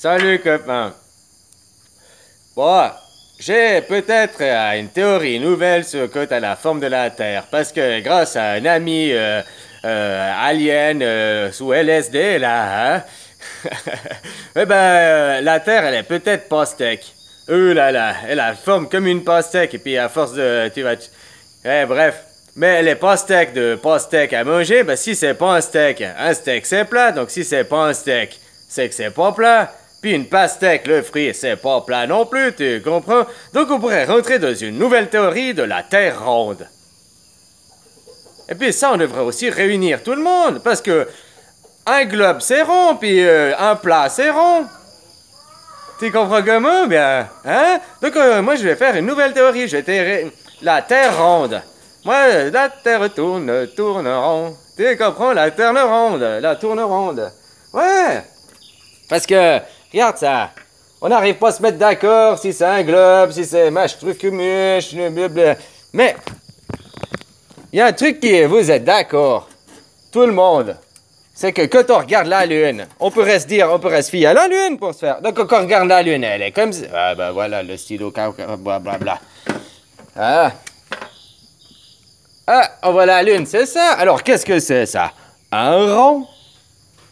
Salut copain. Bon, j'ai peut-être une théorie nouvelle sur le côté à la forme de la Terre, parce que grâce à un ami alien sous LSD là, hein, eh ben la Terre elle est peut-être pastèque. Là là, elle a forme comme une pastèque et puis à force de, tu vas, bref. Mais elle est pastèque de pastèque à manger, ben si c'est pas un steak c'est plat, donc si c'est pas un steak, c'est que c'est pas plat. Puis une pastèque, le fruit, c'est pas plat non plus, tu comprends? Donc on pourrait rentrer dans une nouvelle théorie de la Terre ronde. Et puis ça, on devrait aussi réunir tout le monde, parce que un globe c'est rond, puis un plat c'est rond. Tu comprends comment? Bien, hein? Donc moi je vais faire une nouvelle théorie, la Terre ronde. Moi, la Terre tourne rond. Tu comprends? La Terre ronde, la tourne ronde. Ouais! Parce que, regarde ça, on n'arrive pas à se mettre d'accord si c'est un globe, si c'est mâche truc muche, blablabla. Mais, il y a un truc qui est, vous êtes d'accord, tout le monde, c'est que quand on regarde la Lune, on pourrait se fier à la Lune pour se faire. Donc quand on regarde la Lune, elle est comme ça. Ah ben voilà, le stylo, blablabla. On voit la Lune, c'est ça. Alors qu'est-ce que c'est ça? Un rond.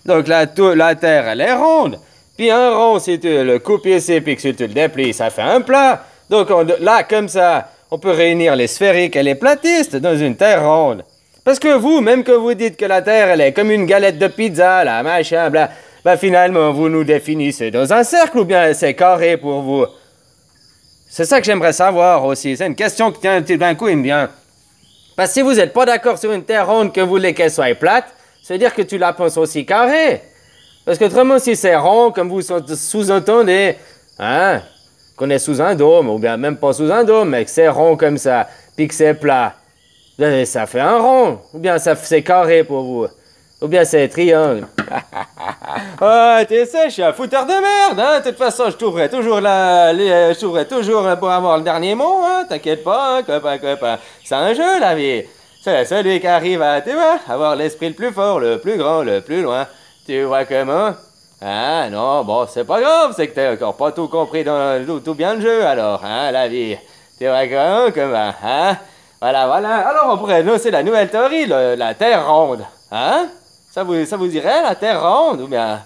Donc la Terre, elle est ronde. Puis un rond, si tu le coupes ici, puis que si tu le déplies, ça fait un plat. Donc là, comme ça, on peut réunir les sphériques et les platistes dans une Terre ronde. Parce que vous, même que vous dites que la Terre, elle est comme une galette de pizza, là, machin, bla, ben finalement, vous nous définissez dans un cercle ou bien c'est carré pour vous? C'est ça que j'aimerais savoir aussi. C'est une question qui tient d'un coup, il me vient. Parce que si vous n'êtes pas d'accord sur une Terre ronde, que vous voulez qu'elle soit plate, ça veut dire que tu la penses aussi carrée. Parce qu'autrement, si c'est rond, comme vous sous-entendez, hein, qu'on est sous un dôme, ou bien même pas sous un dôme, mais que c'est rond comme ça, puis que c'est plat, ça fait un rond. Ou bien c'est carré pour vous. Ou bien c'est triangle. Ah, tu sais, je suis un fouteur de merde, hein. De toute façon, je trouverai toujours pour avoir le dernier mot, hein. T'inquiète pas, hein, copain. C'est un jeu, la vie. C'est celui qui arrive à, tu vois, avoir l'esprit le plus fort, le plus grand, le plus loin. Tu vois comment? Ah, non, bon, c'est pas grave, c'est que t'as encore pas tout compris dans tout bien le jeu, alors, hein, la vie. Tu vois comment, hein? Voilà. Alors, on pourrait lancer la nouvelle théorie, la Terre ronde, hein? Ça vous dirait, la Terre ronde, ou bien...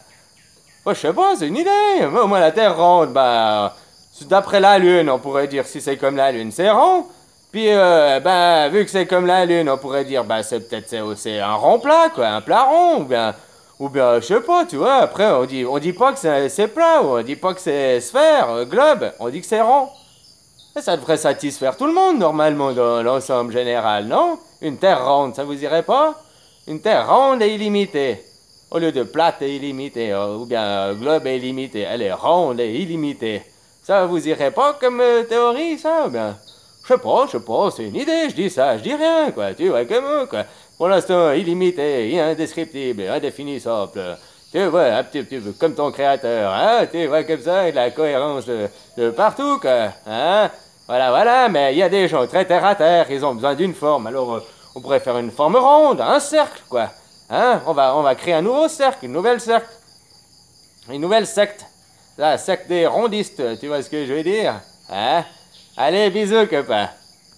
Moi, je sais pas, c'est une idée. Moi, la Terre ronde, bah... D'après la Lune, on pourrait dire, si c'est comme la Lune, c'est rond. Puis, vu que c'est comme la Lune, on pourrait dire, c'est un rond plat, quoi, un plat rond, ou bien, je sais pas, tu vois, après, on dit pas que c'est plat, ou on dit pas que c'est sphère, globe, on dit que c'est rond. Et ça devrait satisfaire tout le monde, normalement, dans l'ensemble général, non? Une Terre ronde, ça vous irait pas? Une Terre ronde et illimitée. Au lieu de plate et illimitée, ou bien globe et illimité, elle est ronde et illimitée. Ça vous irait pas comme théorie, ça, ou bien... Je sais pas, c'est une idée, je dis ça, je dis rien, quoi, tu vois comment, quoi. Pour l'instant, illimité, indescriptible, indéfinissable. Tu vois, un petit peu comme ton créateur, hein, tu vois, comme ça, et de la cohérence de partout, quoi, hein. Voilà, mais il y a des gens très terre à terre, ils ont besoin d'une forme, alors on pourrait faire une forme ronde, un cercle, quoi. Hein, on va créer un nouveau cercle, une nouvelle secte. La secte des rondistes, tu vois ce que je veux dire? Hein? Allez, bisous, copain.